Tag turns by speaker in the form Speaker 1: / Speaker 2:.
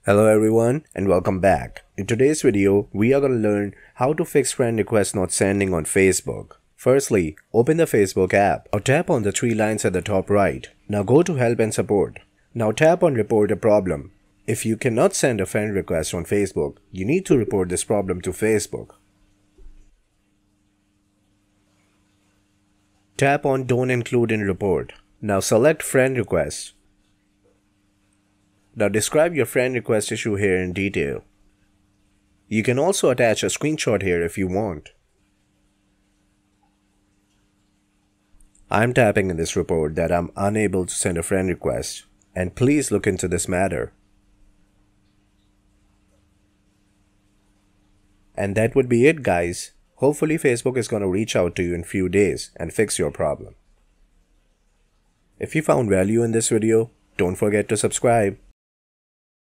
Speaker 1: Hello everyone and welcome back. In today's video, we are going to learn how to fix friend requests not sending on Facebook. Firstly, open the Facebook app. Now tap on the three lines at the top right. Now go to Help and Support. Now tap on Report a Problem. If you cannot send a friend request on Facebook, you need to report this problem to Facebook. Tap on Don't Include in Report. Now select Friend Request. Now describe your friend request issue here in detail. You can also attach a screenshot here if you want. I'm tapping in this report that I'm unable to send a friend request, and please look into this matter. And that would be it, guys. Hopefully Facebook is going to reach out to you in few days and fix your problem. If you found value in this video, don't forget to subscribe.